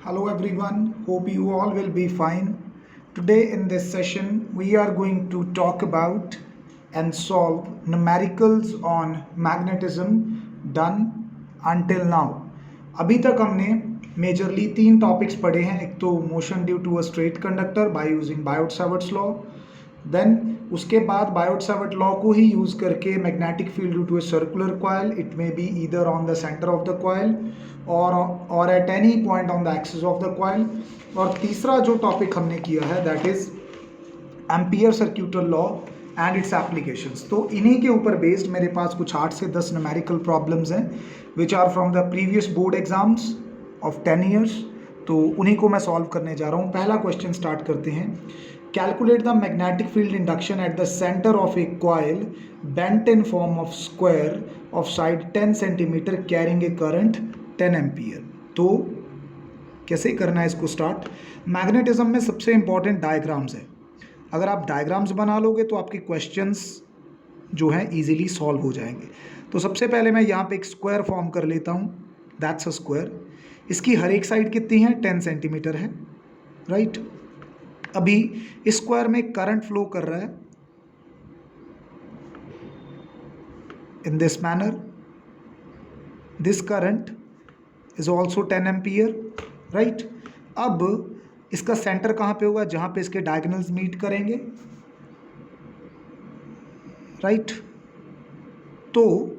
Hello everyone, hope you all will be fine. Today in this session, we are going to talk about and solve numericals on magnetism done until now. अभी तक हमने majorly तीन topics पढ़े हैं. एक तो motion due to a straight conductor by using Biot Savart's law, then उसके बाद बायोट-सावर्ट लॉ को ही यूज करके magnetic field due to a circular coil, it may be either on the centre of the coil और at any point on the axis of the coil. और तीसरा जो topic हमने किया है that is ampere circuital law and its applications. तो इन्हीं के ऊपर बेस्ड मेरे पास कुछ 8 से 10 न्यूमेरिकल प्रॉब्लम्स हैं which are from the previous board exams of 10 years. तो उन्हीं को मैं सॉल्व करने जा रहा हूँ. पहला क्वेश्चन स्टार्ट करते हैं. Calculate the magnetic field induction at the center of a coil bent in form of square of side 10 centimeter carrying a current 10 ampere. तो कैसे करना है इसको स्टार्ट. मैग्नेटिज्म में सबसे इंपॉर्टेंट डायग्राम्स है. अगर आप डायग्राम्स बना लोगे तो आपके क्वेश्चंस जो हैं इजीली सॉल्व हो जाएंगे. तो सबसे पहले मैं यहाँ पे एक स्क्वायर फॉर्म कर लेता हूँ. That's a square. इसकी हर एक साइड कितनी है, 10 सेंटीमीटर है, राइट. अभी इस स्क्वायर में करंट फ्लो कर रहा है इन this manner. This current is also 10 ampere, right. अब इसका सेंटर कहाँ पे होगा, जहाँ पे इसके डायगोनल्स मीट करेंगे, राइट. तो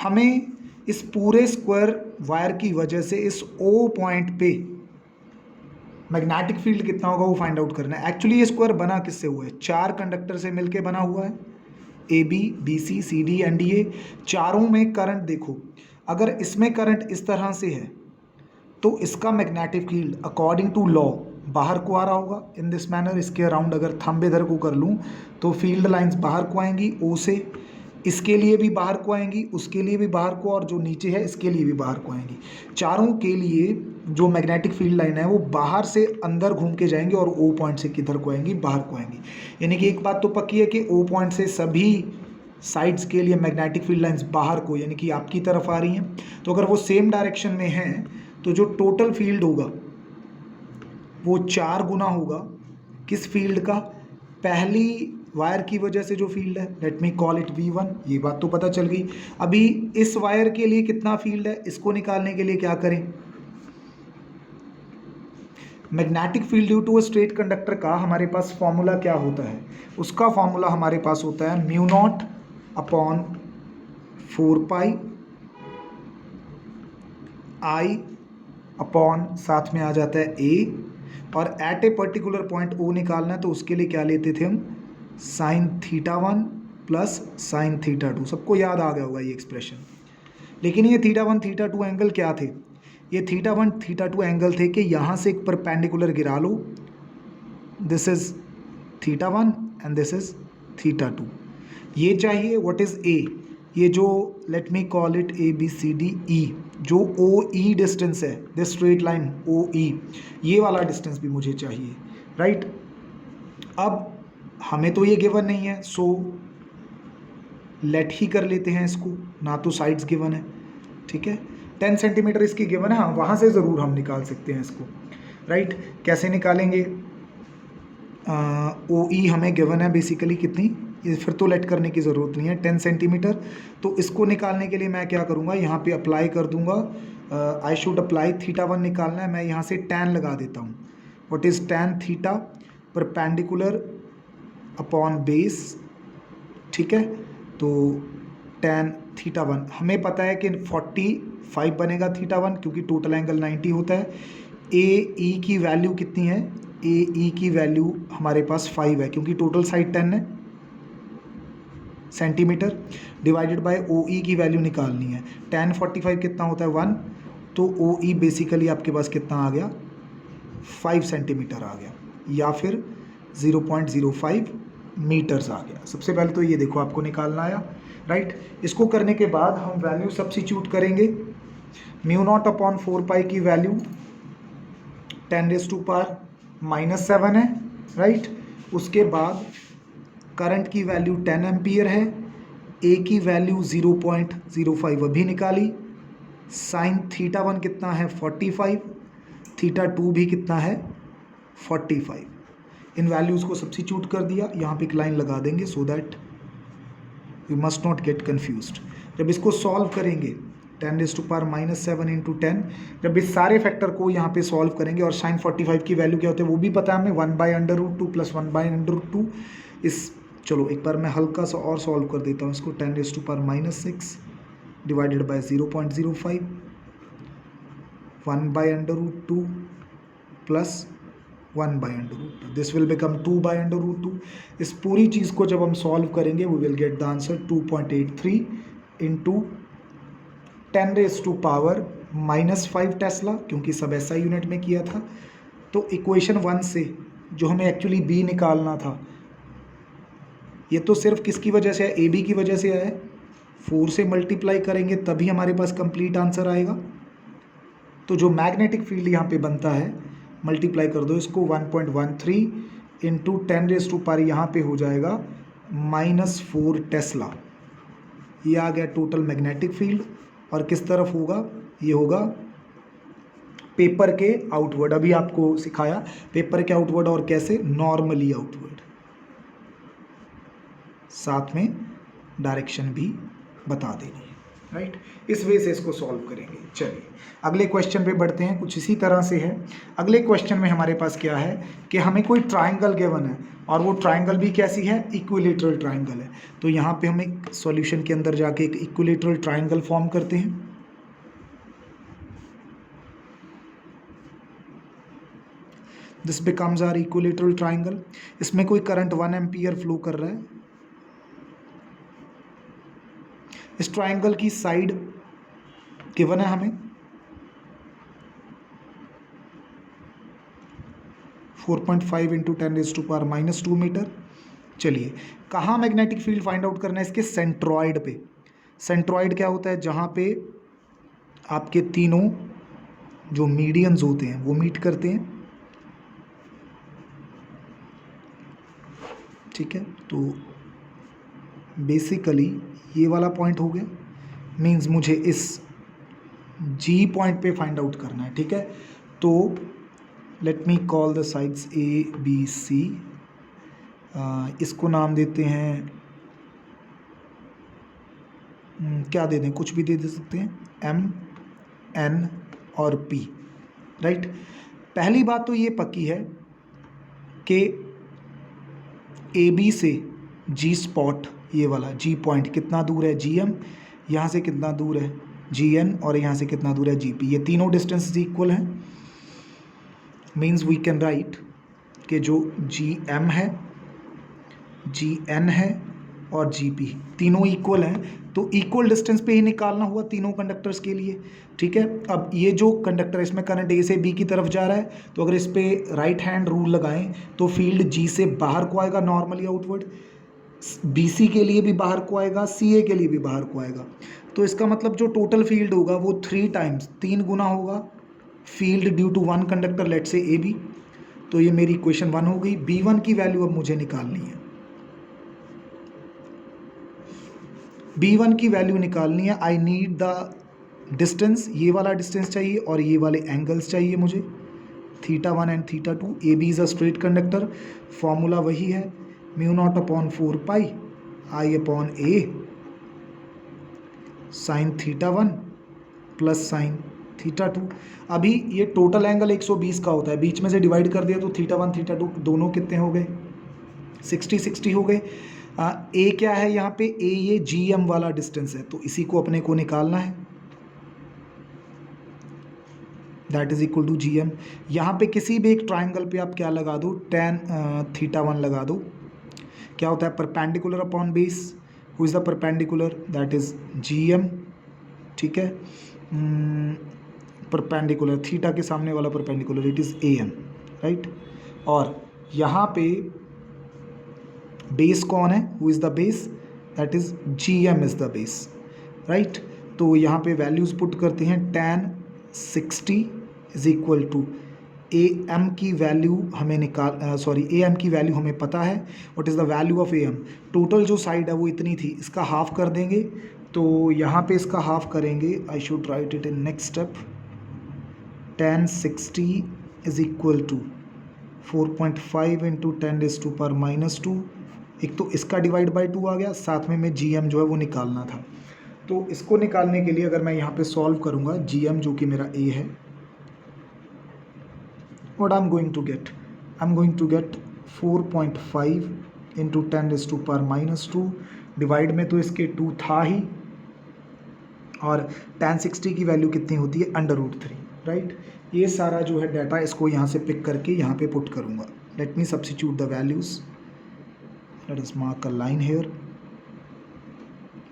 हमें इस पूरे स्क्वायर वायर की वजह से इस ओ पॉइंट पे मैग्नेटिक फील्ड कितना होगा वो फाइंड आउट करना है. एक्चुअली ये स्क्वायर बना किससे हुआ है, 4 कंडक्टर से मिलके बना हुआ है. A B, B C, C D and D A. चारों में करंट देखो, अगर इसमें करंट इस तरह से है तो इसका magnetic field according to law बाहर को आ रहा होगा इन दिस मैनर. इसके अराउंड अगर थंब इधर को कर लूँ तो फील्ड लाइंस बाहर को आएंगी ओ से. इसके लिए भी बाहर को आएंगी, उसके लिए भी बाहर को, और जो नीचे है इसके लिए भी बाहर को आएंगी. चारों के लिए जो मैग्नेटिक फील्ड लाइन है वो बाहर से अंदर घूम के जाएंगे और ओ पॉइंट से किधर को आएंगी, बाहर को आएंगी. यानी कि एक बात तो पक्की है कि ओ पॉइंट से सभी साइड्स के लिए मैग्नेटिक फील्ड लाइंस बाहर को यानी कि आपकी तरफ आ रही हैं. तो अगर वो सेम डायरेक्शन में हैं तो जो टोटल फील्ड होगा वो 4 गुना होगा किस फील्ड का, पहली वायर की वजह से जो फील्ड है. Late me call it V1. ये बात तो पता चल गई. अभी इस वायर के लिए कितना फील्ड है, इसको निकालने के लिए क्या करें, magnetic field due to a straight conductor का हमारे पास फॉर्मूला क्या होता है. उसका फॉर्मूला हमारे पास होता है mu not upon 4 pi I upon साथ में आ जाता है ए, और at a particular point O निकालना है तो उसके लिए क्या लेते थे हम, साइन θ1 प्लस साइन θ2. सबको याद आ गया होगा ये एक्सप्रेशन. लेकिन ये θ1 θ2 एंगल क्या थे, ये θ1 θ2 एंगल थे कि यहाँ से एक परपेंडिकुलर गिरा लो. This is θ1 and this is θ2. ये चाहिए. व्हाट इज ए, ये जो let me call it A B C D E, जो ओ ई डिस्टेंस है, this straight line O E, ये वाला डिस्टेंस भी मुझे चाहिए, राइट. अब हमें तो ये गिवन नहीं है, सो लेट ही कर लेते हैं इसको, ना तो साइड्स गिवन है, ठीक है. 10 सेंटीमीटर इसकी गिवन है, हाँ वहाँ से ज़रूर हम निकाल सकते हैं इसको, राइट. कैसे निकालेंगे, ओ ई हमें गिवन है बेसिकली कितनी, ये फिर तो लेट करने की ज़रूरत नहीं है, 10 सेंटीमीटर. तो इसको निकालने के लिए मैं क्या करूँगा, यहाँ पे अप्लाई कर दूँगा, आई शुड अप्लाई θ1 निकालना है, मैं यहाँ से tan लगा देता हूँ. What is tan theta, perpendicular upon base, ठीक है. तो tan θ1 हमें पता है कि 45 बनेगा θ1 क्योंकि टोटल एंगल 90 होता है. ए ई की वैल्यू कितनी है, ए ई की वैल्यू हमारे पास 5 है क्योंकि टोटल साइड 10 है सेंटीमीटर, डिवाइडेड बाय ओ ई की वैल्यू निकालनी है. tan 45 कितना होता है 1, तो ओ ई बेसिकली आपके पास कितना आ गया, 5 सेंटीमीटर आ गया, या फिर 0.05 मीटर्स आ गया. सबसे पहले तो ये देखो आपको निकालना आया, राइट. इसको करने के बाद हम वैल्यू सब्स्टिट्यूट करेंगे. म्यू नॉट अपॉन 4 पाई की वैल्यू 10⁻⁻7 है, राइट. उसके बाद करंट की वैल्यू 10 एम्पियर है, ए की वैल्यू 0.05 अभी निकाली, साइन θ1 कितना है 45, थीटा 2 भी कितना है 45। इन वैल्यूज़ को सब्स्टिट्यूट कर दिया, यहाँ पे एक लाइन लगा देंगे so that you must not gate confused. जब इसको सॉल्व करेंगे 10⁻⁻7 इंटू 10, जब इस सारे फैक्टर को यहाँ पे सॉल्व करेंगे और साइन 45 की वैल्यू क्या होती है वो भी पता है हमें, 1/√2 + 1/√2। इस चलो एक बार मैं हल्का सा और सॉल्व कर देता हूँ इसको। 10⁻⁻6 divided by 0.05, 1/√2 plus 1/√2, this will become 2/√2। इस पूरी चीज़ को जब हम सॉल्व करेंगे we will get the answer 2.83 into 10⁻⁻5 tesla, क्योंकि सब SI यूनिट में किया था। तो इक्वेशन 1 से जो हमें एक्चुअली B निकालना था, ये तो सिर्फ किसकी वजह से है, AB की वजह से है। 4 से मल्टीप्लाई करेंगे तभी हमारे पास कंप्लीट आंसर आएगा। तो जो मैग्नेटिक फील्ड यहाँ पे बनता है, मल्टीप्लाई कर दो इसको 1.13 इंटू 10⁻⁻, यहाँ पे हो जाएगा -4 टेस्ला। ये आ गया टोटल मैग्नेटिक फील्ड। और किस तरफ होगा, ये होगा पेपर के आउटवर्ड। अभी आपको सिखाया पेपर के आउटवर्ड और कैसे, नॉर्मली आउटवर्ड, साथ में डायरेक्शन भी बता देनी है, राइट। इस वे से इसको सॉल्व करेंगे। चलिए अगले क्वेश्चन पे बढ़ते हैं, कुछ इसी तरह से है। अगले क्वेश्चन में हमारे पास क्या है कि हमें कोई ट्राइंगल गिवन है और वो ट्राइंगल भी कैसी है, इक्विलेटरल ट्राइंगल है। तो यहाँ पे हम एक सॉल्यूशन के अंदर जाके एक इक्विलेटरल ट्राइंगल फॉर्म करते हैं। This becomes our equilateral triangle. इसमें कोई करंट 1 एम्पियर फ्लो कर रहा है। इस ट्राइंगल की साइड गिवन है हमें 4.5 इंटू 10⁻⁻2 मीटर। चलिए कहाँ मैग्नेटिक फील्ड फाइंड आउट करना है, इसके सेंट्रॉइड पे। सेंट्रॉइड क्या होता है, जहाँ पे आपके तीनों जो मीडियंस होते हैं वो मीट करते हैं, ठीक है। तो बेसिकली ये वाला पॉइंट हो गया, मींस मुझे इस G पॉइंट पे फाइंड आउट करना है, ठीक है। तो late me call the sides ABC। इसको नाम देते हैं, क्या दे दें, कुछ भी दे सकते हैं, M, N और P, राइट। पहली बात तो ये पक्की है कि AB से G स्पॉट, ये वाला G पॉइंट कितना दूर है, GM, यहाँ से कितना दूर है GN, और यहाँ से कितना दूर है GP। ये तीनों डिस्टेंस इक्वल हैं। मीन्स वी कैन राइट कि जो GM है, GN है और GP तीनों इक्वल हैं। तो इक्वल डिस्टेंस पे ही निकालना हुआ तीनों कंडक्टर्स के लिए, ठीक है। अब ये जो कंडक्टर, इसमें करंट A से B की तरफ जा रहा है, तो अगर इस पे राइट हैंड रूल लगाएं तो फील्ड G से बाहर को आएगा नॉर्मली आउटवर्ड, BC के लिए भी बाहर को आएगा, CA के लिए भी बाहर को आएगा। तो इसका मतलब जो टोटल फील्ड होगा वो 3 गुना होगा field due to 1 conductor, let से AB। तो ये मेरी इक्वेशन 1 हो गई। B1 की वैल्यू अब मुझे निकालनी है। B1 की वैल्यू निकालनी है, आई नीड द डिस्टेंस, ये वाला डिस्टेंस चाहिए और ये वाले एंगल्स चाहिए मुझे, θ1 and θ2। AB is a straight conductor, formula वही है μ0/4 पाई I/A साइन θ1 प्लस साइन θ2। अभी ये टोटल एंगल 120 का होता है, बीच में से डिवाइड कर दिया तो θ1 θ2 दोनों कितने हो गए, 60 हो गए। A क्या है यहाँ पे, A ये GM वाला डिस्टेंस है, तो इसी को अपने को निकालना है, that is equal to GM। यहाँ पे किसी भी एक ट्राइंगल पे आप क्या लगा दो, tan θ1 लगा दो। क्या होता है, perpendicular upon base, who is the perpendicular, that is GM, ठीक है। परपेंडिकुलर, थीटा के सामने वाला perpendicular, it is AM, right. और यहाँ पे बेस कौन है, who is the base, that is GM is the base, right. तो यहाँ पे वैल्यूज़ पुट करते हैं, tan 60 is equal to AM की वैल्यू हमें AM की वैल्यू हमें पता है, what is the value of AM। Total जो साइड है वो इतनी थी, इसका हाफ कर देंगे, तो यहाँ पे इसका हाफ करेंगे, I should write it in next step, tan 60 is equal to 4.5 into 10⁻²। एक तो इसका डिवाइड बाई 2 आ गया, साथ में GM जो है वो निकालना था। तो इसको निकालने के लिए अगर मैं यहाँ पे सॉल्व करूँगा, GM जो कि मेरा A है, what I'm going to get? I'm going to get 4.5 into 10⁻² divide में तो इसके 2 था ही, और tan 60 की वैल्यू कितनी होती है, √3, राइट। ये सारा जो है डाटा इसको यहाँ से पिक करके यहाँ पे पुट करूँगा। Let me substitute the values, let us mark a line here,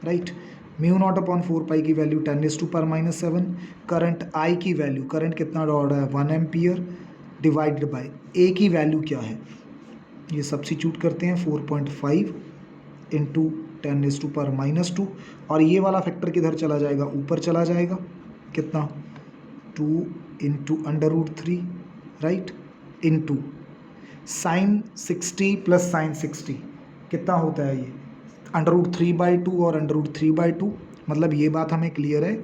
right. μ0/4 की वैल्यू 10⁻⁻7, करंट I की वैल्यू, करंट कितना दौड़ रहा है 1 एम्पियर, डिवाइडेड बाय A की वैल्यू क्या है, ये सब्स्टिट्यूट करते हैं 4.5 इंटू 10⁻², और ये वाला फैक्टर किधर चला जाएगा, ऊपर चला जाएगा, कितना 2 into √3, right, into sine 60 plus sign 60 कितना होता है, ये √3/2 और √3/2, मतलब ये बात हमें क्लियर है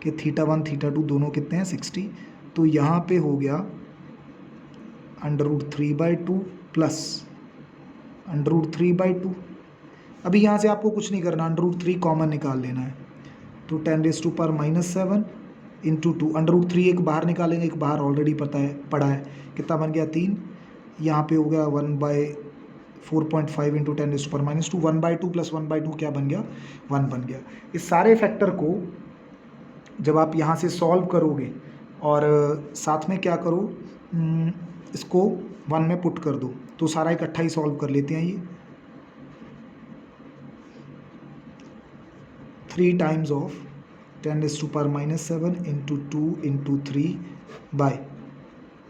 कि θ1 θ2 दोनों कितने हैं 60। तो यहाँ पे हो गया √3/2 प्लस √3/2। अभी यहाँ से आपको कुछ नहीं करना, √3 कॉमन निकाल लेना है, तो 10⁻⁻7 इंटू 2, √3 एक बाहर निकालेंगे, एक बाहर ऑलरेडी पड़ा है, कितना बन गया 3, यहाँ पे हो गया 1/4.5 इंटू 10⁻², 1/2 प्लस 1/2 क्या बन गया, 1 बन गया। इस सारे फैक्टर को जब आप यहाँ से सॉल्व करोगे और साथ में क्या करो, इसको 1 में पुट कर दो, तो सारा इकट्ठा ही सॉल्व कर लेते हैं। ये 3 times of 10⁻⁻7 into 2 into 3 by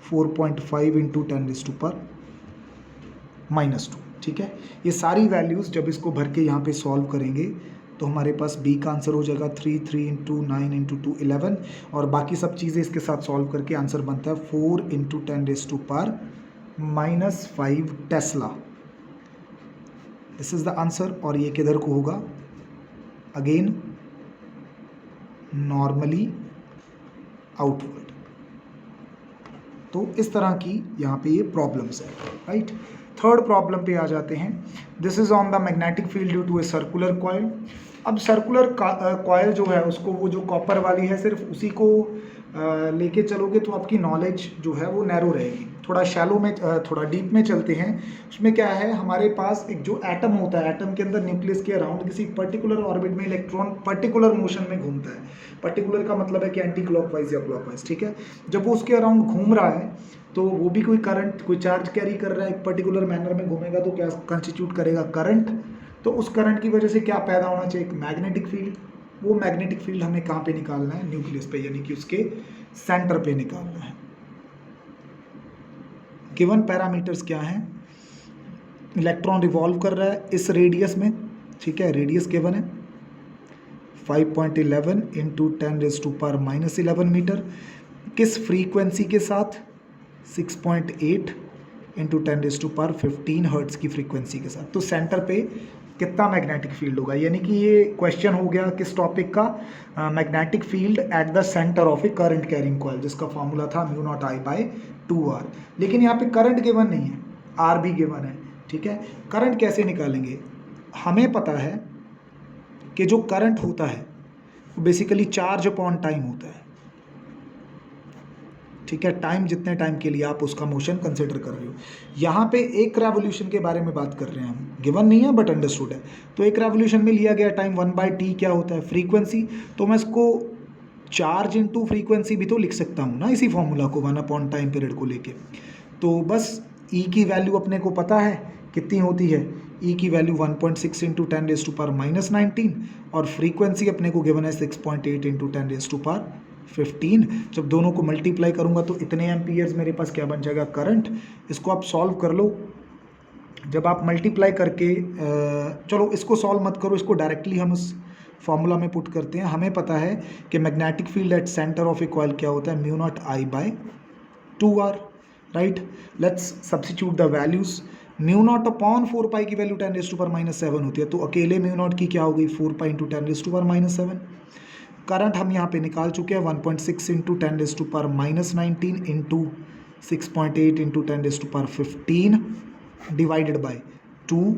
4.5 into 10⁻², ठीक है। ये सारी वैल्यूज़ जब इसको भर के यहाँ पे सॉल्व करेंगे तो हमारे पास B का आंसर हो जाएगा 3 इंटू 9 इंटू 2 11, और बाकी सब चीज़ें इसके साथ सॉल्व करके आंसर बनता है 4 into 10⁻⁻5 Tesla. This is the answer. और ये किधर को होगा, अगेन नॉर्मली आउटवर्ड। तो इस तरह की यहाँ पे ये प्रॉब्लम्स है, राइट। थर्ड प्रॉब्लम पे आ जाते हैं। This is on the magnetic field due to a circular coil. अब सर्कुलर कॉइल जो है उसको, वो जो कॉपर वाली है, सिर्फ उसी को लेके चलोगे तो आपकी नॉलेज जो है वो नैरो रहेगी। थोड़ा शैलो में, थोड़ा डीप में चलते हैं। उसमें क्या है, हमारे पास एक जो एटम होता है, एटम के अंदर न्यूक्लियस के अराउंड किसी पर्टिकुलर ऑर्बिट में इलेक्ट्रॉन पर्टिकुलर मोशन में घूमता है। पर्टिकुलर का मतलब है कि एंटी क्लॉकवाइज या क्लॉकवाइज, ठीक है। जब वो उसके अराउंड घूम रहा है तो वो भी कोई करंट, कोई चार्ज कैरी कर रहा है, एक पर्टिकुलर मैनर में घूमेगा तो क्या कंस्टिट्यूट करेगा, करंट। तो उस करंट की वजह से क्या पैदा होना चाहिए, एक मैग्नेटिक फील्ड। वो मैग्नेटिक फील्ड हमें कहाँ पे निकालना है, न्यूक्लियस पे, यानी कि उसके सेंटर पे निकालना है। गिवन पैरामीटर्स क्या हैं, इलेक्ट्रॉन रिवॉल्व कर रहा है इस रेडियस में, ठीक है, रेडियस गिवन है 5.11 इंटू 10⁻⁻11 मीटर, किस फ्रीक्वेंसी के साथ, 6.8 इंटू 10⁻15 हर्ट्ज की फ्रीक्वेंसी के साथ। तो सेंटर पे कितना मैग्नेटिक फील्ड होगा, यानी कि ये क्वेश्चन हो गया किस टॉपिक का, magnetic field eight the centre of A current carrying coil, जिसका फॉर्मूला था μ0I/2R। लेकिन यहाँ पे करंट गिवन नहीं है, R भी गिवन है, ठीक है। करंट कैसे निकालेंगे, हमें पता है कि जो करंट होता है वो बेसिकली चार्ज अपॉन टाइम होता है, ठीक है। टाइम, जितने टाइम के लिए आप उसका मोशन कंसिडर कर रहे हो। यहाँ पे एक रेवोल्यूशन के बारे में बात कर रहे हैं हम, गिवन नहीं है बट अंडरस्टूड है। तो एक रेवोल्यूशन में लिया गया टाइम 1/t क्या होता है, फ्रीक्वेंसी। तो मैं इसको चार्ज इनटू फ्रीक्वेंसी भी तो लिख सकता हूँ ना, इसी फॉर्मूला को 1 अपॉन टाइम पीरियड को लेके। तो बस E की वैल्यू अपने को पता है कितनी होती है, E की वैल्यू 1.6 इंटू 10⁻⁻19, और फ्रीक्वेंसी अपने को गिवन है 6.8 इंटू 10⁻15। जब दोनों को मल्टीप्लाई करूंगा तो इतने एम्पियर्स मेरे पास क्या बन जाएगा, करंट। इसको आप सॉल्व कर लो। जब आप मल्टीप्लाई करके, चलो इसको सॉल्व मत करो, इसको डायरेक्टली हम उस फॉर्मूला में पुट करते हैं। हमें पता है कि magnetic field at centre of a coil क्या होता है, μ0I/2R, right. Let's substitute the values. μ0/4π की वैल्यू 10⁻⁻7 होती है, तो अकेले μ0 की क्या हो गई, 4π इंटू 10⁻⁻7। करंट हम यहाँ पे निकाल चुके हैं 1.6 into 10⁻⁻19 into 6.8 into 10⁻15 divided by 2।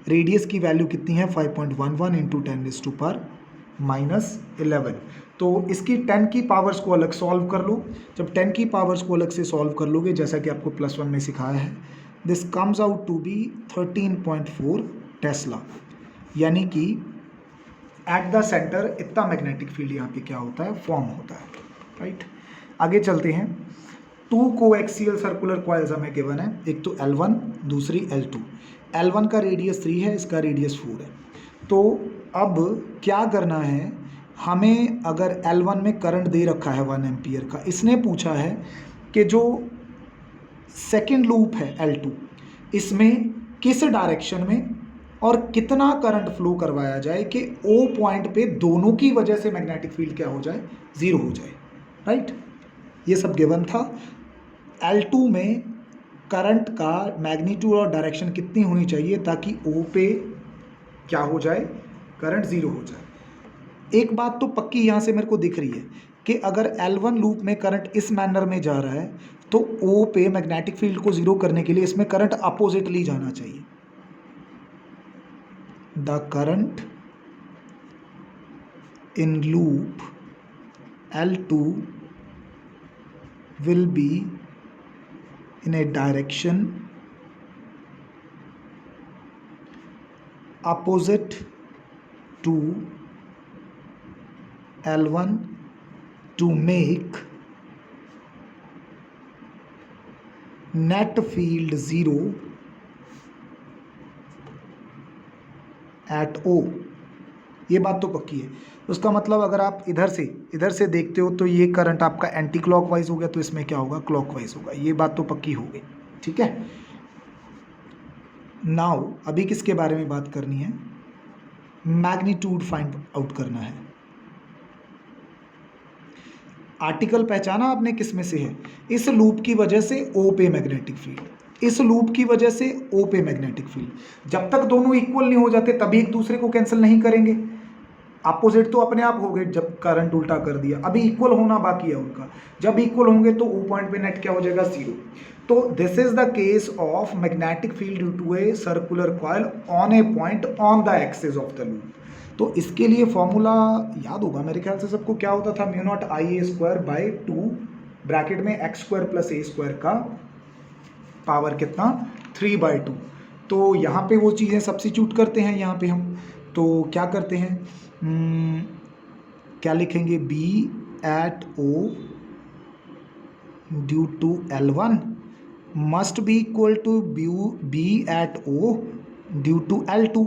Radius की वैल्यू कितनी है 5.11 इंटू 10⁻11। तो इसकी 10 की पावर्स को अलग सॉल्व कर लो। जब 10 की पावर्स को अलग से सॉल्व कर लोगे, जैसा कि आपको +1 में सिखाया है, this comes out to be 13.4 tesla. यानी कि एट द सेंटर इतना मैग्नेटिक फील्ड यहाँ पे क्या होता है, फॉर्म होता है, राइट। आगे चलते हैं। 2 कोएक्सियल सर्कुलर कॉइल्स हमें गिवन है, एक तो L1 दूसरी L2। L1 का रेडियस 3 है, इसका रेडियस 4 है। तो अब क्या करना है हमें, अगर L1 में करंट दे रखा है 1 एम्पियर का, इसने पूछा है कि जो सेकेंड लूप है L2, इसमें किस डायरेक्शन में और कितना करंट फ्लो करवाया जाए कि O पॉइंट पे दोनों की वजह से मैग्नेटिक फील्ड क्या हो जाए, 0 हो जाए, राइट। ये सब गिवन था। L2 में करंट का मैग्नीट्यूड और डायरेक्शन कितनी होनी चाहिए ताकि O पे क्या हो जाए, करंट 0 हो जाए। एक बात तो पक्की यहाँ से मेरे को दिख रही है कि अगर L1 लूप में करंट इस मैनर में जा रहा है तो O पे मैग्नेटिक फील्ड को 0 करने के लिए इसमें करंट अपोजिटली जाना चाहिए। The current in loop L2 will be in a direction opposite to L1 to make net field 0 at O। ये बात तो पक्की है। उसका मतलब अगर आप इधर से देखते हो तो ये करंट आपका एंटी क्लॉकवाइज हो गया, तो इसमें क्या होगा, क्लॉकवाइज होगा। ये बात तो पक्की हो गई, ठीक है। नाउ अभी किसके बारे में बात करनी है, मैग्नीट्यूड फाइंड आउट करना है। आर्टिकल पहचाना आपने किस में से है, इस लूप की वजह से O पे मैग्नेटिक फील्ड, इस लूप की वजह से O पे मैग्नेटिक फील्ड। जब तक दोनों इक्वल नहीं हो जाते तभी एक दूसरे को कैंसिल नहीं करेंगे। अपोजिट तो अपने आप हो गए जब करंट उल्टा कर दिया, अभी इक्वल होना बाकी है उनका। जब इक्वल होंगे तो O पॉइंट पे नेट क्या हो जाएगा, 0। तो this is the case of magnetic field due to a circular coil on a point on the axis of the loop. तो इसके लिए फॉर्मूला याद होगा मेरे ख्याल से सबको, क्या होता था, μ0 II/2 ब्रैकेट में x² + a² का पावर कितना, 3/2। तो यहाँ पे वो चीज़ें सब्स्टिट्यूट करते हैं यहाँ पे हम। तो क्या करते हैं, क्या लिखेंगे, B at O due to L1 must be equal to B at O due to L2।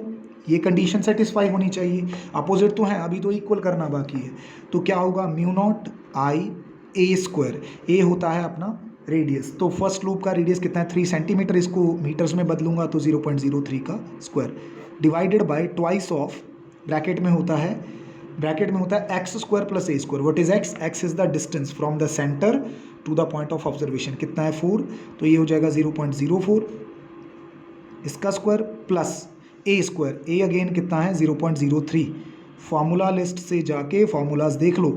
ये कंडीशन सेटिस्फाई होनी चाहिए। अपोजिट तो है, अभी तो इक्वल करना बाकी है। तो क्या होगा, μ0 I/a²। a होता है अपना रेडियस। तो फर्स्ट लूप का रेडियस कितना है, 3 सेंटीमीटर। इसको मीटर्स में बदलूंगा तो 0.03 का square divided by twice of bracket में होता है x² + a²। What is x? x is the distance from the centre to the point of observation. कितना है, 4। तो ये हो जाएगा 0.04 इसका square plus a²। a again कितना है, 0.03। फार्मूला लिस्ट से जाके फार्मूलाज देख लो,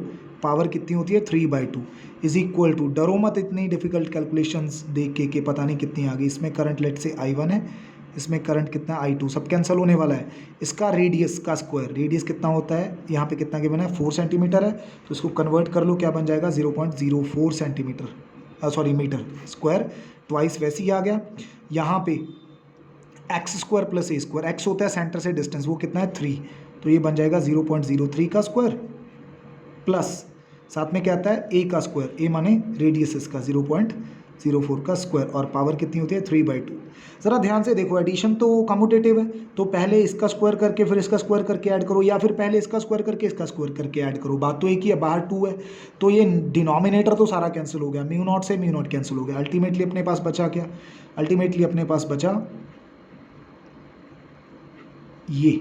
पावर कितनी होती है, 3/2 इज इक्वल टू, डरो मत इतनी डिफिकल्ट कैलकुलेशंस देख के पता नहीं कितनी आ गई। इसमें करंट लेट से I1 है, इसमें करंट कितना I2, सब कैंसिल होने वाला है। इसका रेडियस का स्क्वायर, रेडियस कितना होता है, यहाँ पे कितना गिवन है, 4 सेंटीमीटर है। तो इसको कन्वर्ट कर लो, क्या बन जाएगा, 0.04 centimetre, sorry metre square. Twice वैसे ही आ गया। यहाँ पे x² + a², x होता है सेंटर से डिस्टेंस, वो कितना है, 3। तो ये बन जाएगा 0.03 का स्क्वायर प्लस साथ में क्या आता है, a का स्क्वायर, a माने रेडियस इसका 0.04 का स्क्वायर, और पावर कितनी होती है, 3/2। ज़रा ध्यान से देखो, एडिशन तो कम्यूटेटिव है, तो पहले इसका स्क्वायर करके फिर इसका स्क्वायर करके ऐड करो, या फिर पहले इसका स्क्वायर करके इसका स्क्वायर करके ऐड करो। बात तो एक ही है, बाहर 2 है तो ये डिनोमिनेटर तो सारा कैंसिल हो गया, μ0 से μ0 कैंसिल हो गया। अल्टीमेटली अपने पास बचा क्या, अल्टीमेटली अपने पास बचा ये,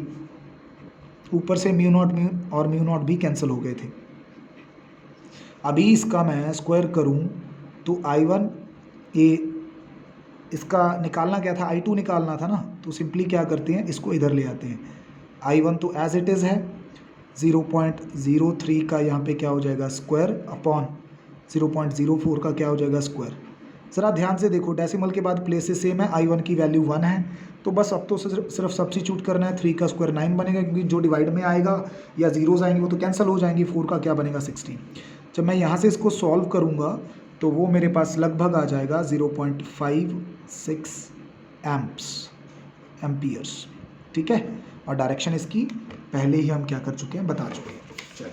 ऊपर से μ0 और μ0 भी कैंसिल हो गए थे। अभी इसका मैं स्क्वायर करूं तो I1 ये इसका निकालना क्या था, I2 निकालना था ना। तो सिंपली क्या करते हैं, इसको इधर ले आते हैं। I1 तो एज इट इज़ है, 0.03 का यहाँ पे क्या हो जाएगा स्क्वायर अपॉन 0.04 का क्या हो जाएगा स्क्वायर। ज़रा ध्यान से देखो, डेसिमल के बाद प्लेसेस सेम है, I1 की वैल्यू 1 है, तो बस अब तो सिर्फ सब्स्टिट्यूट करना है। 3 का स्क्वायर 9 बनेगा, क्योंकि जो डिवाइड में आएगा या जीरोज आएंगे वो तो कैंसिल हो जाएंगी। 4 का क्या बनेगा 16। जब मैं यहाँ से इसको सॉल्व करूँगा तो वो मेरे पास लगभग आ जाएगा 0.56 एम्पियर्स, ठीक है। और डायरेक्शन इसकी पहले ही हम क्या कर चुके हैं, बता चुके हैं। चलिए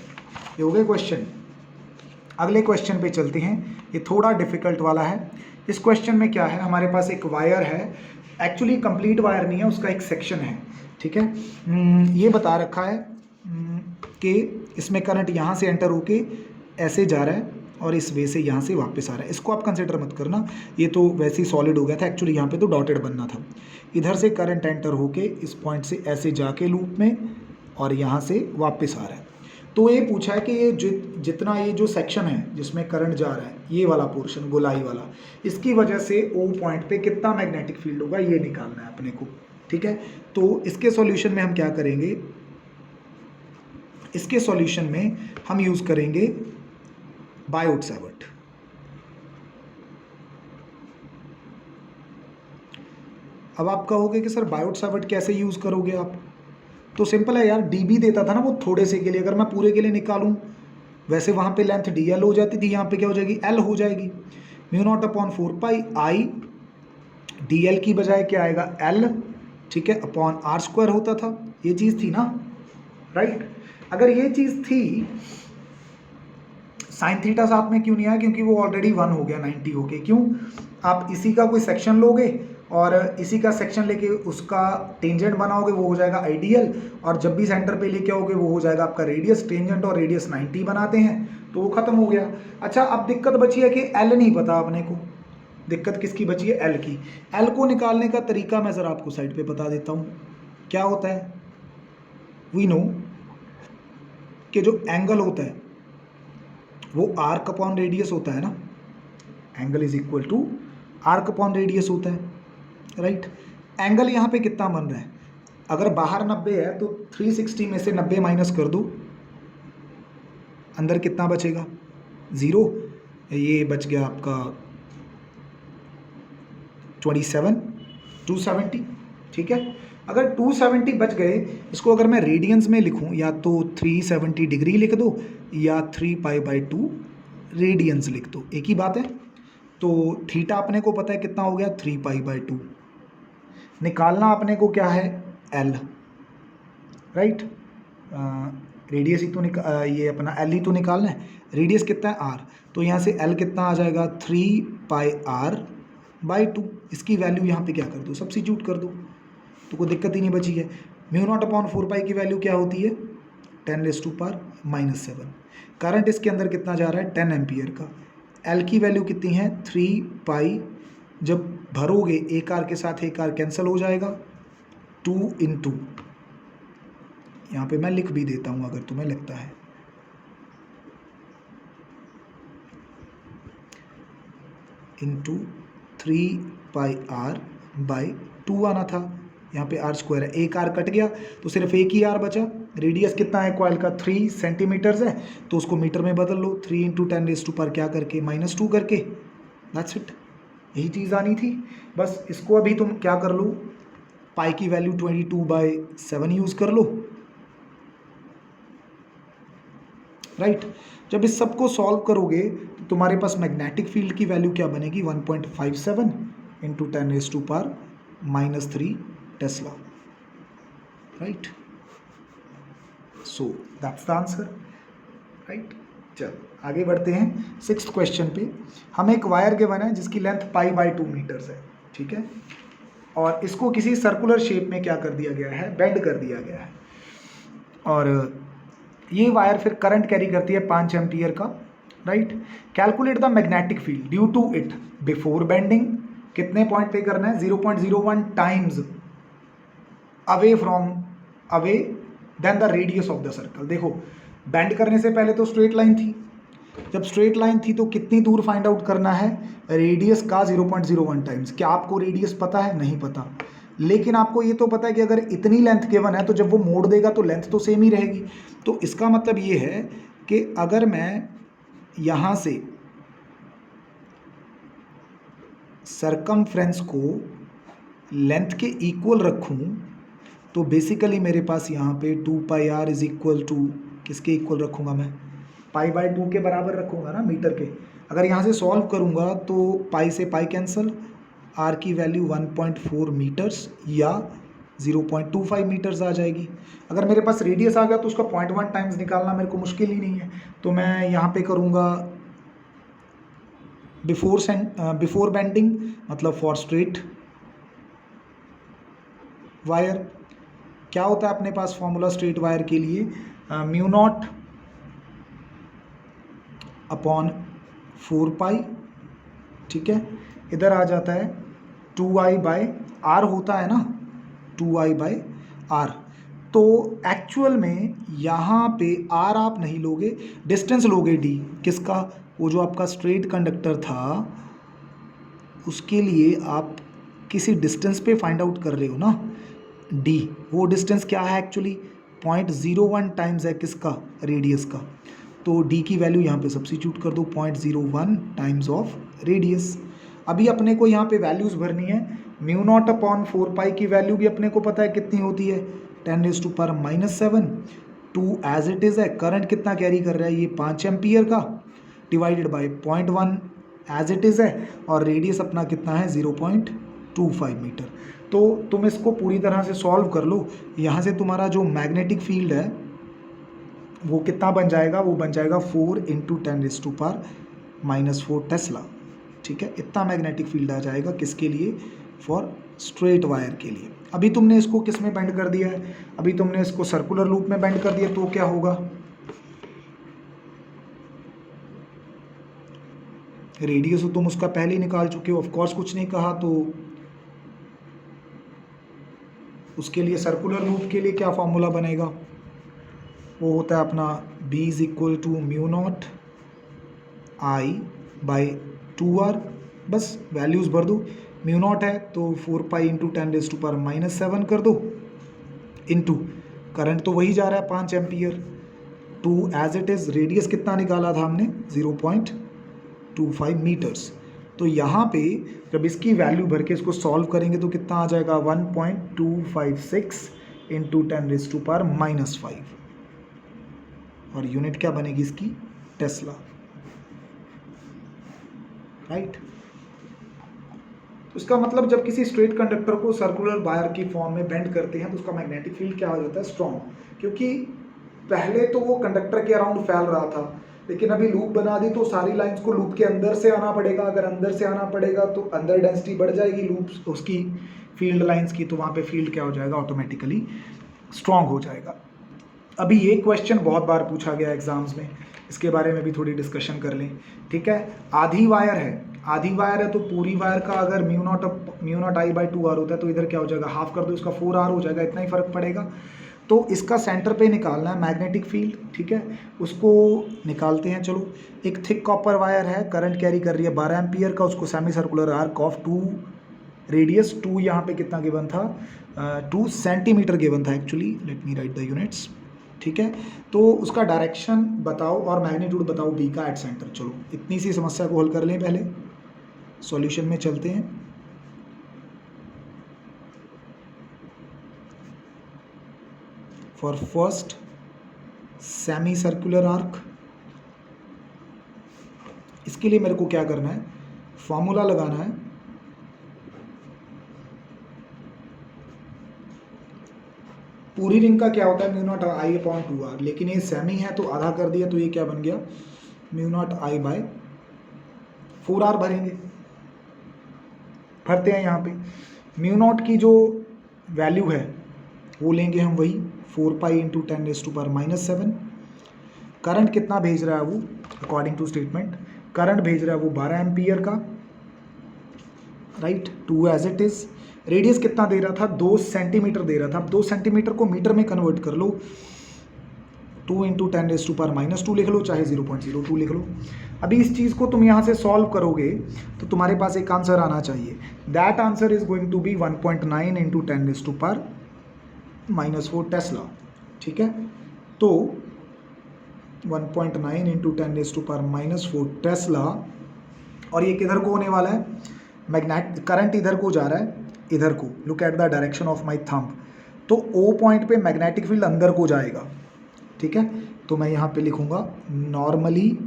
ये हो गए क्वेश्चन। अगले क्वेश्चन पे चलते हैं, ये थोड़ा डिफिकल्ट वाला है। इस क्वेश्चन में क्या है, हमारे पास एक वायर है, एक्चुअली कंप्लीट वायर नहीं है, उसका एक सेक्शन है, ठीक है। ये बता रखा है कि इसमें करंट यहाँ से एंटर होके ऐसे जा रहा है और इस वे से यहाँ से वापस आ रहा है। इसको आप कंसिडर मत करना, ये तो वैसे ही सॉलिड हो गया था, एक्चुअली यहाँ पे तो डॉटेड बनना था। इधर से करंट एंटर होके इस पॉइंट से ऐसे जाके लूप में और यहाँ से वापस आ रहा है। तो ये पूछा है कि ये जितना ये जो सेक्शन है जिसमें करंट जा रहा है, ये वाला पोर्शन गोलाई वाला, इसकी वजह से ओ पॉइंट पे कितना मैग्नेटिक फील्ड होगा ये निकालना है अपने को, ठीक है। तो इसके सॉल्यूशन में हम क्या करेंगे, इसके सॉल्यूशन में हम यूज़ करेंगे बायोट-सैवर्ट। अब आप कहोगे कि सर बायोट-सैवर्ट कैसे यूज़ करोगे आप, तो सिंपल है यार, डीबी देता था ना वो थोड़े से के लिए, अगर मैं पूरे के लिए निकालूं, वैसे वहाँ पे लेंथ डीएल हो जाती थी, यहाँ पे क्या हो जाएगी एल हो जाएगी। μ0/4 पाई आई डीएल की बजाय क्या आएगा एल, ठीक है, अपॉन आर स्क्वायर होता था। ये चीज़ थी ना, राइट। अगर ये चीज़ थी, साइन थीटा साथ में क्यों नहीं आया, क्योंकि वो ऑलरेडी 1 हो गया 90 हो गए। क्यों, आप इसी का कोई सेक्शन लोगे और इसी का सेक्शन लेके उसका टेंजेंट बनाओगे, वो हो जाएगा आइडियल, और जब भी सेंटर पे लेके आओगे वो हो जाएगा आपका रेडियस। टेंजेंट और रेडियस 90 बनाते हैं, तो वो खत्म हो गया। अच्छा, अब दिक्कत बची है कि एल नहीं पता अपने को। दिक्कत किसकी बची है, एल की। एल को निकालने का तरीका मैं ज़रा आपको साइड पे बता देता हूँ। क्या होता है, वी नो कि जो एंगल होता है वो आर्क अपॉन रेडियस होता है ना, angle is equal to arc upon radius होता है, राइट। एंगल यहाँ पे कितना बन रहा है, अगर बाहर 90 है तो 360 में से 90 माइनस कर दो, अंदर कितना बचेगा 0, ये बच गया आपका 270, ठीक है। अगर 270 बच गए, इसको अगर मैं रेडियंस में लिखूं, या तो 370 डिग्री लिख दो या 3π/2 रेडियंस लिख दो, एक ही बात है। तो थीटा अपने को पता है कितना हो गया 3π/2, निकालना अपने को क्या है एल, राइट। रेडियस ही तो ये अपना एल ही तो निकालना है, रेडियस कितना है आर, तो यहाँ से एल कितना आ जाएगा 3πr/2। इसकी वैल्यू यहाँ पे क्या कर दो, सब्स्टिट्यूट कर दो, तो कोई दिक्कत ही नहीं बची है। μ0/4 की वैल्यू क्या होती है 10⁻⁻⁷। करंट इसके अंदर कितना जा रहा है 10 एम्पियर का। एल की वैल्यू कितनी है 3π, जब भरोगे एक आर के साथ एक आर कैंसिल हो जाएगा, 2 × यहाँ पे मैं लिख भी देता हूँ अगर तुम्हें लगता है, × 3πr/2 आना था, यहाँ पे आर स्क्वायर है, एक आर कट गया तो सिर्फ एक ही आर बचा। रेडियस कितना है कॉइल का 3 सेंटीमीटर्स है, तो उसको मीटर में बदल लो, 3 × 10⁻² क्या करके -2 करके, दैट्स इट। यही चीज़ आनी थी बस। इसको अभी तुम क्या कर लो, पाई की वैल्यू 22/7 यूज़ कर लो, राइट। जब इस सब को सॉल्व करोगे तो तुम्हारे पास मैग्नेटिक फील्ड की वैल्यू क्या बनेगी 1.57 × 10⁻³ Tesla, right. So that's the answer, right. चल आगे बढ़ते हैं 6th क्वेश्चन पे। हमें एक वायर गिवन है जिसकी लेंथ π/2 मीटर्स है, ठीक है, और इसको किसी सर्कुलर शेप में क्या कर दिया गया है, बेंड कर दिया गया है, और ये वायर फिर करंट कैरी करती है 5 एम्पियर का, right. Calculate the magnetic field due to it before bending. कितने पॉइंट पे करना है 0.01 times away than the radius of the circle. देखो बेंड करने से पहले तो स्ट्रेट लाइन थी, जब स्ट्रेट लाइन थी तो कितनी दूर फाइंड आउट करना है, रेडियस का 0.01 टाइम्स। क्या आपको रेडियस पता है, नहीं पता, लेकिन आपको ये तो पता है कि अगर इतनी लेंथ गिवन है तो जब वो मोड़ देगा तो लेंथ तो सेम ही रहेगी। तो इसका मतलब ये है कि अगर मैं यहाँ से सरकमफ्रेंस को लेंथ के इक्वल रखूँ तो बेसिकली मेरे पास यहाँ पे 2πr इज इक्वल टू, किसके इक्वल रखूँगा मैं, π/2 के बराबर रखूँगा ना मीटर के। अगर यहाँ से सॉल्व करूँगा तो पाई से पाई कैंसिल, r की वैल्यू 1.4 मीटर्स या 0.25 मीटर्स आ जाएगी। अगर मेरे पास रेडियस आ गया तो उसका 0.1 टाइम्स निकालना मेरे को मुश्किल ही नहीं है। तो मैं यहाँ पे करूँगा बिफोर बेंडिंग, मतलब फॉर स्ट्रेट वायर। क्या होता है अपने पास फॉर्मूला स्ट्रेट वायर के लिए, म्यू नॉट अपॉन 4π, ठीक है। इधर आ जाता है 2I/r होता है ना, 2I/r। तो एक्चुअल में यहाँ पे r आप नहीं लोगे, डिस्टेंस लोगे d, किसका, वो जो आपका स्ट्रेट कंडक्टर था उसके लिए आप किसी डिस्टेंस पे फाइंड आउट कर रहे हो ना d। वो डिस्टेंस क्या है एक्चुअली, 0.01 टाइम्स है किसका, रेडियस का। तो d की वैल्यू यहाँ पे सब्स्टिट्यूट कर दो, 0.01 टाइम्स ऑफ रेडियस। अभी अपने को यहाँ पे वैल्यूज़ भरनी है। म्यू नॉट अपॉन 4π की वैल्यू भी अपने को पता है कितनी होती है, 10⁻⁻⁷। 2 एज इट इज़ है, करंट कितना कैरी कर रहा है ये 5 एम्पियर का, divided by 0.1 as it is है, और रेडियस अपना कितना है 0.25 मीटर। तो तुम इसको पूरी तरह से सॉल्व कर लो। यहाँ से तुम्हारा जो मैग्नेटिक फील्ड है वो कितना बन जाएगा, वो बन जाएगा 4 × 10⁻⁻4 टेस्ला, ठीक है। इतना मैग्नेटिक फील्ड आ जाएगा, किसके लिए, फॉर स्ट्रेट वायर के लिए। अभी तुमने इसको किस में बेंड कर दिया है, अभी तुमने इसको सर्कुलर लूप में बेंड कर दिया, तो क्या होगा, रेडियस तुम उसका पहले ही निकाल चुके हो, ऑफ कोर्स कुछ नहीं कहा। तो उसके लिए सर्कुलर लूप के लिए क्या फॉर्मूला बनेगा, वो होता है अपना b is equal to mu naught I/2r। बस वैल्यूज़ भर दो, म्यू नॉट है तो 4π × 10⁻⁻7 कर दो, इनटू करंट तो वही जा रहा है 5 ampere, 2 as it is, radius कितना निकाला था हमने 0.25 मीटर्स। तो यहाँ पे जब इसकी वैल्यू भर के इसको सॉल्व करेंगे तो कितना आ जाएगा, 1.256 × 10⁻⁻5, और यूनिट क्या बनेगी इसकी, टेस्ला, राइट। तो इसका मतलब जब किसी स्ट्रेट कंडक्टर को सर्कुलर वायर की फॉर्म में बेंड करते हैं तो उसका मैग्नेटिक फील्ड क्या हो जाता है, स्ट्रॉन्ग। क्योंकि पहले तो वो कंडक्टर के अराउंड फैल रहा था, लेकिन अभी लूप बना दी तो सारी लाइंस को लूप के अंदर से आना पड़ेगा। अगर अंदर से आना पड़ेगा तो अंदर डेंसिटी बढ़ जाएगी लूप उसकी फील्ड लाइंस की, तो वहाँ पे फील्ड क्या हो जाएगा, ऑटोमेटिकली स्ट्रॉन्ग हो जाएगा। अभी ये क्वेश्चन बहुत बार पूछा गया एग्जाम्स में, इसके बारे में भी थोड़ी डिस्कशन कर लें, ठीक है। आधी वायर है तो पूरी वायर का अगर म्यू नॉट I/2r होता है तो इधर क्या हो जाएगा, हाफ कर दो इसका 4r हो जाएगा, इतना ही फर्क पड़ेगा। तो इसका सेंटर पे निकालना है मैग्नेटिक फील्ड, ठीक है, उसको निकालते हैं। चलो, एक थिक कॉपर वायर है, करंट कैरी कर रही है 12 एम्पियर का, उसको semi circular arc of 2 radius 2 यहाँ पे कितना गिवन था, 2 सेंटीमीटर गिवन था actually, let me right the units, ठीक है। तो उसका डायरेक्शन बताओ और मैग्नीट्यूड बताओ b का एट सेंटर। चलो इतनी सी समस्या को हल कर लें, पहले सॉल्यूशन में चलते हैं। For first semi circular arc, इसके लिए मेरे को क्या करना है, फॉर्मूला लगाना है, पूरी रिंग का क्या होता है म्यू नॉट I/2r, लेकिन ये सेमी है तो आधा कर दिया, तो ये क्या बन गया, म्यू नॉट I/4r भरेंगे, भरते हैं। यहाँ पे म्यू नॉट की जो वैल्यू है वो लेंगे हम वही 4π × 10⁻⁻7। करंट कितना भेज रहा है वो, अकॉर्डिंग टू स्टेटमेंट करंट भेज रहा है वो 12 एम्पियर का, right, 2 as it is. Radius कितना दे रहा था, 2 सेंटीमीटर दे रहा था। अब 2 सेंटीमीटर को मीटर में कन्वर्ट कर लो, 2 इंटू 10⁻⁻² लिख लो, चाहे 0.02 लिख लो। अभी इस चीज़ को तुम यहाँ से सॉल्व करोगे तो तुम्हारे पास एक आंसर आना चाहिए। That answer is going to be 1.9 into 10⁻⁻4 tesla. ठीक है, तो 1.9 इंटू 10⁻⁻4 टेस्ला, और ये किधर को होने वाला है? करंट इधर को जा रहा है, इधर को। Look at the direction of my thumb. तो ओ पॉइंट पे मैग्नेटिक फील्ड अंदर को जाएगा। ठीक है, तो मैं यहाँ पे लिखूंगा नॉर्मली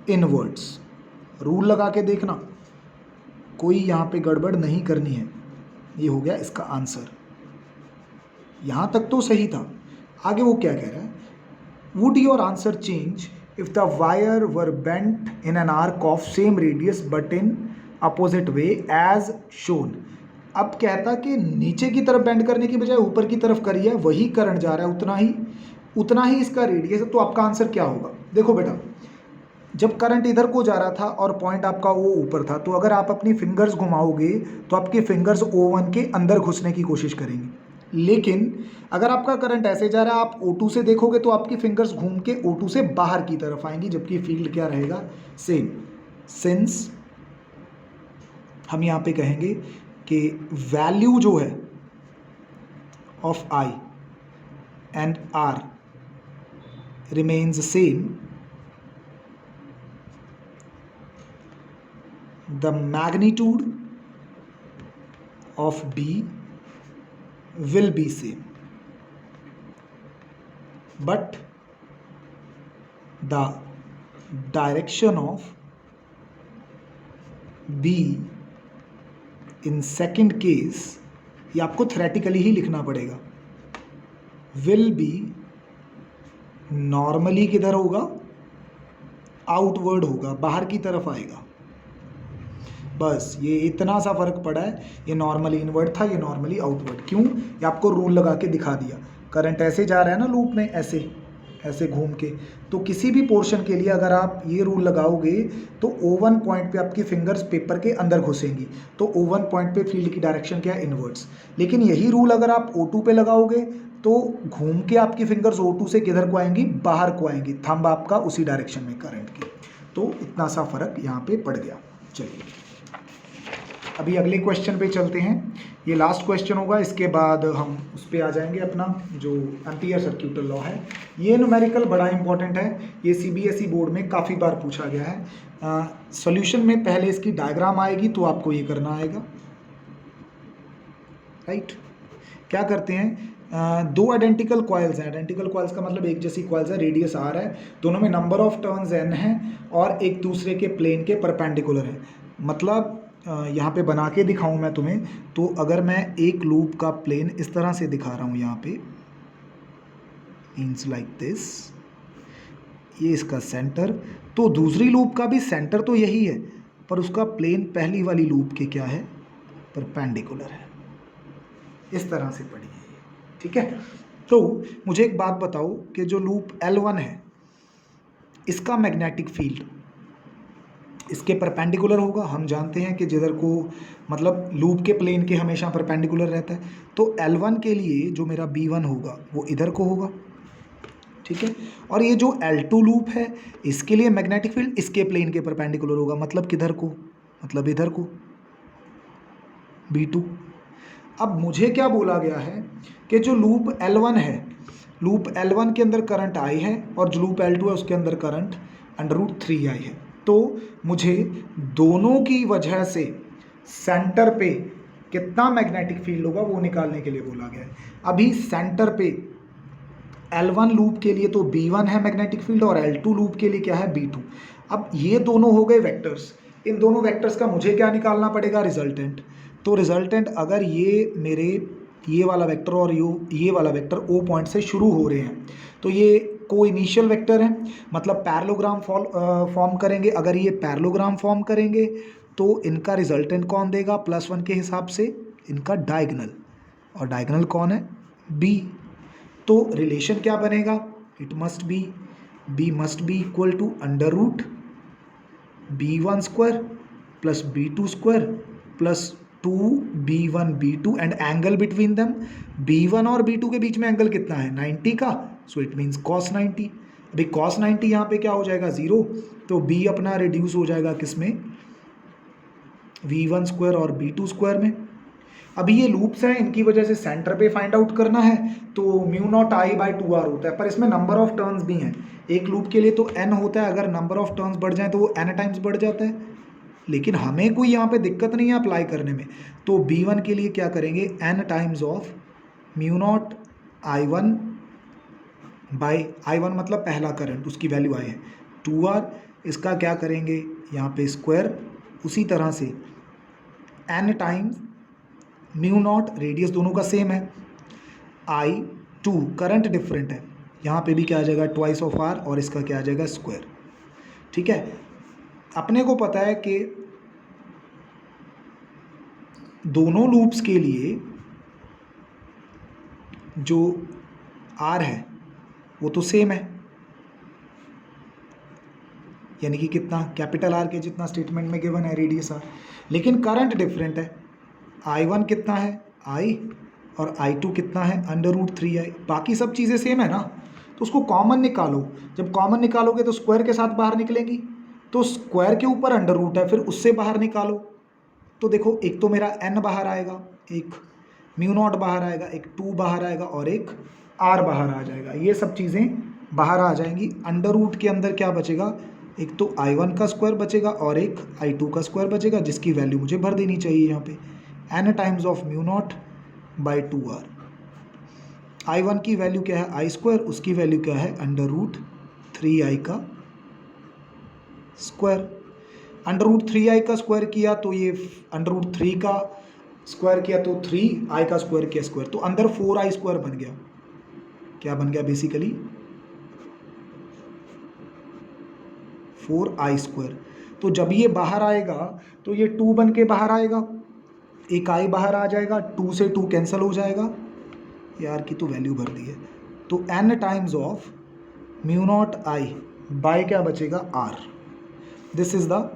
इनवर्ड्स। रूल लगा के देखना, कोई यहाँ पे गड़बड़ नहीं करनी है। ये हो गया इसका आंसर। यहाँ तक तो सही था। आगे वो क्या कह रहा है? Would your answer change if the wire were bent in an arc of same radius but in opposite way as shown. अब कहता कि नीचे की तरफ बेंड करने की बजाय ऊपर की तरफ करी है, वही करंट जा रहा है, उतना ही इसका रेडियस है। तो आपका आंसर क्या होगा? देखो बेटा, जब करंट इधर को जा रहा था और पॉइंट आपका वो ऊपर था, तो अगर आप अपनी फिंगर्स घुमाओगे तो आपकी फिंगर्स O1 के अंदर घुसने की कोशिश करेंगी। लेकिन अगर आपका करंट ऐसे जा रहा है, आप O2 से देखोगे तो आपकी फिंगर्स घूम के O2 से बाहर की तरफ आएंगी, जबकि फील्ड क्या रहेगा? सेम। सिंस हम यहाँ पे कहेंगे कि वैल्यू जो है of I and R remains same, the magnitude of B will be same, but the direction of B in second case, ये आपको थ्योरेटिकली ही लिखना पड़ेगा, will be नॉर्मली किधर होगा? आउटवर्ड होगा, बाहर की तरफ आएगा। बस ये इतना सा फर्क पड़ा है। ये नॉर्मली इनवर्ड था, ये नॉर्मली आउटवर्ड। क्यों? ये आपको रूल लगा के दिखा दिया। करंट ऐसे जा रहा है ना लूप में, ऐसे घूम के, तो किसी भी पोर्शन के लिए अगर आप ये रूल लगाओगे तो O1 पॉइंट पे आपकी फिंगर्स पेपर के अंदर घुसेंगी, तो O1 पॉइंट पे फील्ड की डायरेक्शन क्या है? इनवर्ड्स। लेकिन यही रूल अगर आप O2 पे लगाओगे तो घूम के आपकी फिंगर्स O2 से किधर को आएंगी? बाहर को आएंगी। थंब आपका उसी डायरेक्शन में करंट की। तो इतना सा फर्क यहाँ पे पड़ गया। चलिए अभी अगले क्वेश्चन पे चलते हैं। ये लास्ट क्वेश्चन होगा, इसके बाद हम उस पर आ जाएंगे अपना जो एम्पियर सर्क्यूटल लॉ है। ये न्यूमेरिकल बड़ा इंपॉर्टेंट है, ये CBSE बोर्ड में काफ़ी बार पूछा गया है। सॉल्यूशन में पहले इसकी डायग्राम आएगी तो आपको ये करना आएगा, राइट। क्या करते हैं? दो आइडेंटिकल कॉइल्स हैं। आइडेंटिकल कॉइल्स का मतलब एक जैसी कॉइल्स है, रेडियस R है, दोनों में नंबर ऑफ टर्न्स N है और एक दूसरे के प्लेन के परपेंडिकुलर है। मतलब यहाँ पे बना के दिखाऊं मैं तुम्हें, तो अगर मैं एक लूप का प्लेन इस तरह से दिखा रहा हूँ यहाँ पे, मीन्स लाइक दिस, ये इसका सेंटर, तो दूसरी लूप का भी सेंटर तो यही है, पर उसका प्लेन पहली वाली लूप के क्या है? परपेंडिकुलर है। इस तरह से पढ़िए, ठीक है। तो मुझे एक बात बताओ कि जो लूप L1 है, इसका मैग्नेटिक फील्ड इसके परपेंडिकुलर होगा। हम जानते हैं कि जिधर को मतलब लूप के प्लेन के हमेशा परपेंडिकुलर रहता है, तो L1 के लिए जो मेरा B1 होगा वो इधर को होगा, ठीक है। और ये जो L2 लूप है, इसके लिए मैग्नेटिक फील्ड इसके प्लेन के परपेंडिकुलर होगा, मतलब किधर को? मतलब इधर को, B2। अब मुझे क्या बोला गया है कि जो लूप L1 है, लूप L1 के अंदर करंट I है और जो लूप L2 है उसके अंदर करंट √3I है। तो मुझे दोनों की वजह से सेंटर पे कितना मैग्नेटिक फील्ड होगा वो निकालने के लिए बोला गया है। अभी सेंटर पे L1 लूप के लिए तो B1 है मैग्नेटिक फील्ड और L2 लूप के लिए क्या है? B2। अब ये दोनों हो गए वेक्टर्स। इन दोनों वेक्टर्स का मुझे क्या निकालना पड़ेगा? रिजल्टेंट। तो रिजल्टेंट अगर ये मेरे ये वाला वेक्टर और ये वाला वेक्टर O पॉइंट से शुरू हो रहे हैं, तो ये को इनिशियल वेक्टर है, मतलब पैरेललोग्राम फॉर्म करेंगे। अगर ये पैरेललोग्राम फॉर्म करेंगे तो इनका रिजल्टेंट कौन देगा? +1 के हिसाब से इनका डायगोनल, और डायगोनल कौन है? B। तो रिलेशन क्या बनेगा? It must be B must be equal to √B1² + B2² + 2b1 b2 and angle between them, b1 और b2 के बीच में एंगल कितना है 90 का, सो इट मीन्स cos 90। अभी cos 90 यहाँ पे क्या हो जाएगा 0, तो b अपना रिड्यूस हो जाएगा किस में, v1 स्क्वायर और b2 स्क्वायर में। अभी ये लूप्स हैं, इनकी वजह से सेंटर पे फाइंड आउट करना है, तो mu not I by 2r होता है, पर इसमें नंबर ऑफ टर्न्स भी हैं। एक लूप के लिए तो n होता है, अगर नंबर ऑफ टर्न्स बढ़ जाए तो वो n टाइम्स बढ़ जाता है, लेकिन हमें कोई यहाँ पे दिक्कत नहीं है अप्लाई करने में। तो b1 के लिए क्या करेंगे, n times of mu not i1 by i1 मतलब पहला करंट, उसकी वैल्यू आई है 2r, इसका क्या करेंगे यहाँ पे स्क्वायर, उसी तरह से n times mu naught, radius दोनों का सेम है, i2 करंट डिफरेंट है, यहाँ पे भी क्या आ जाएगा ट्वाइस ऑफ r, और इसका क्या आ जाएगा स्क्वायर। ठीक है, अपने को पता है कि दोनों लूप्स के लिए जो r है वो तो सेम है, यानी कि कितना कैपिटल R के जितना स्टेटमेंट में गिवन है रेडियस r, लेकिन करंट डिफरेंट है, i1 कितना है i और i2 कितना है √3i, बाकी सब चीज़ें सेम है ना, तो उसको कॉमन निकालो। जब कॉमन निकालोगे तो स्क्वायर के साथ बाहर निकलेंगी, तो स्क्वायर के ऊपर √ है, फिर उससे बाहर निकालो, तो देखो एक तो मेरा n बाहर आएगा, एक म्यू नॉट बाहर आएगा, एक 2 बाहर आएगा और एक r बाहर आ जाएगा, ये सब चीज़ें बाहर आ जाएंगी। √ के अंदर क्या बचेगा, एक तो i1 का स्क्वायर बचेगा और एक i2 का स्क्वायर बचेगा, जिसकी वैल्यू मुझे भर देनी चाहिए यहाँ पे, n times of mu not by 2r। i1 की वैल्यू क्या है i स्क्वायर, उसकी वैल्यू क्या है √3i का स्क्वायर। √3i का स्क्वायर किया तो ये √3 का स्क्वायर किया तो 3i का स्क्वायर किया स्क्वायर, तो अंदर 4i स्क्वायर बन गया, क्या बन गया बेसिकली 4i स्क्वायर। तो जब ये बाहर आएगा तो ये 2 बन के बाहर आएगा, एक i बाहर आ जाएगा, 2 से 2 कैंसिल हो जाएगा, यार की तो वैल्यू भर दी है, तो n times of mu naught i by क्या बचेगा r। This is the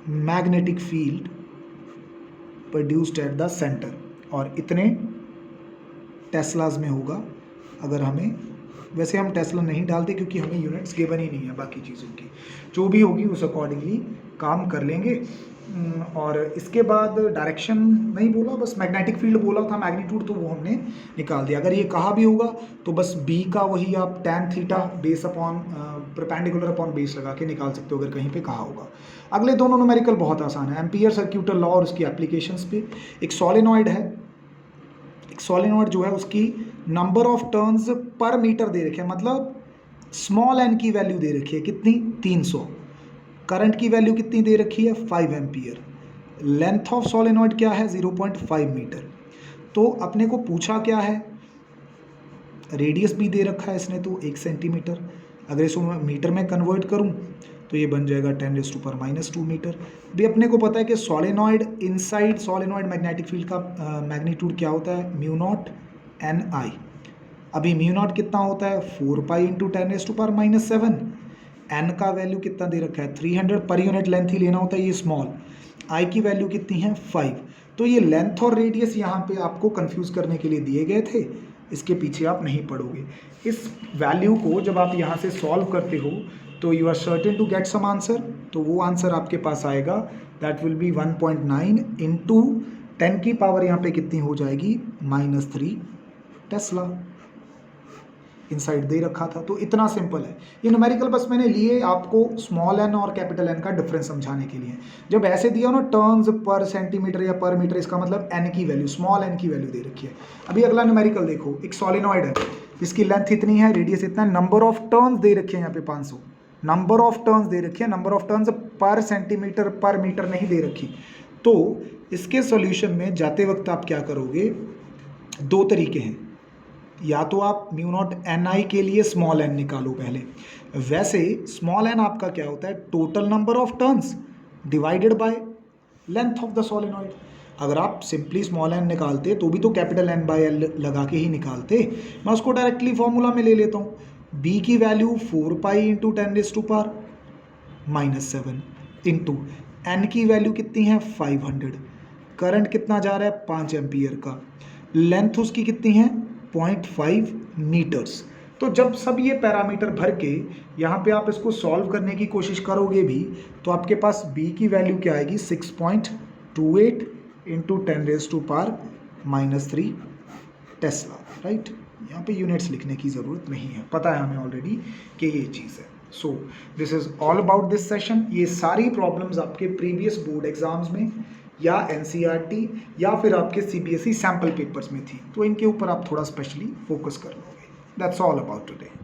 magnetic field produced at the centre, और इतने टेस्लाज में होगा। अगर हमें, वैसे हम टेस्ला नहीं डालते क्योंकि हमें यूनिट्स गिवन ही नहीं है, बाकी चीज़ों की जो भी होगी उस अकॉर्डिंगली काम कर लेंगे। और इसके बाद डायरेक्शन नहीं बोला, बस मैग्नेटिक फील्ड बोला था, मैग्नीट्यूड तो वो हमने निकाल दिया। अगर ये कहा भी होगा तो बस b का वही आप tan theta base upon perpendicular upon base लगा के निकाल सकते हो अगर कहीं पे कहा होगा। अगले दोनों न्यूमेरिकल बहुत आसान है, एम्पियर सर्क्यूटल लॉ और उसकी एप्लीकेशंस पे। एक सॉलिनॉइड है, एक सॉलिनॉइड जो है उसकी number of turns per metre दे रखे हैं, मतलब स्मॉल n की वैल्यू दे रखी है कितनी 300, करंट की वैल्यू कितनी दे रखी है 5 एम्पियर, लेंथ ऑफ सॉलिनॉइड क्या है 0.5 मीटर। तो अपने को पूछा क्या है, रेडियस भी दे रखा है इसने तो 1 सेंटीमीटर, अगर इसको मैं मीटर में कन्वर्ट करूं तो ये बन जाएगा 10⁻⁻² मीटर। भी अपने को पता है कि solenoid inside solenoid magnetic field का मैग्नीट्यूड क्या होता है म्यू नॉट ni। अभी म्यू नॉट कितना होता है 4 पाई इंटू 10⁻⁻⁷, n का वैल्यू कितना दे रखा है 300, पर यूनिट लेंथ ही लेना होता है, ये स्मॉल, i की वैल्यू कितनी है 5। तो ये लेंथ और रेडियस यहाँ पे आपको कंफ्यूज करने के लिए दिए गए थे, इसके पीछे आप नहीं पढ़ोगे। इस वैल्यू को जब आप यहाँ से सॉल्व करते हो तो you are certain to get some answer, तो वो आंसर आपके पास आएगा दैट विल बी 1.9 इंटू 10 की पावर यहाँ पे कितनी हो जाएगी -3 टेस्ला, इनसाइड दे रखा था। तो इतना सिंपल है ये न्यूमेरिकल, बस मैंने लिए आपको स्मॉल n और कैपिटल N का डिफरेंस समझाने के लिए। जब ऐसे दिया ना टर्न्स पर सेंटीमीटर या पर मीटर, इसका मतलब n की वैल्यू, स्मॉल n की वैल्यू दे रखी है। अभी अगला न्यूमेरिकल देखो, एक सॉलिनॉइड है जिसकी लेंथ इतनी है, रेडियस इतना है, नंबर ऑफ टर्न्स दे रखे हैं यहाँ पे 500, नंबर ऑफ टर्न्स दे रखी है, नंबर ऑफ टर्न्स पर सेंटीमीटर पर मीटर नहीं दे रखी। तो इसके सॉल्यूशन में जाते वक्त आप क्या करोगे, दो तरीके हैं, या तो आप म्यू नॉट ni के लिए स्मॉल n निकालो पहले। वैसे स्मॉल n आपका क्या होता है total number of turns divided by length of the solenoid. अगर आप सिंपली स्मॉल n निकालते तो भी तो कैपिटल N बाय L लगा के ही निकालते। मैं उसको डायरेक्टली फॉर्मूला में ले लेता हूँ, b की value 4 pi into 10⁻⁻⁷ into n की वैल्यू कितनी है 500, करंट कितना जा रहा है 5 एम्पियर का, लेंथ उसकी कितनी है 0.5 मीटर्स। तो जब सब ये पैरामीटर भर के यहाँ पे आप इसको सॉल्व करने की कोशिश करोगे भी तो आपके पास b की वैल्यू क्या आएगी 6.28 इंटू 10⁻³ टेस्ला, राइट। यहाँ पे यूनिट्स लिखने की ज़रूरत नहीं है, पता है हमें ऑलरेडी कि ये चीज़ है। So this is all about this session. ये सारी प्रॉब्लम्स आपके प्रीवियस बोर्ड एग्जाम्स में या NCERT या फिर आपके CBSE सैम्पल पेपर्स में थी, तो इनके ऊपर आप थोड़ा स्पेशली फोकस कर लोगे। That's all about today.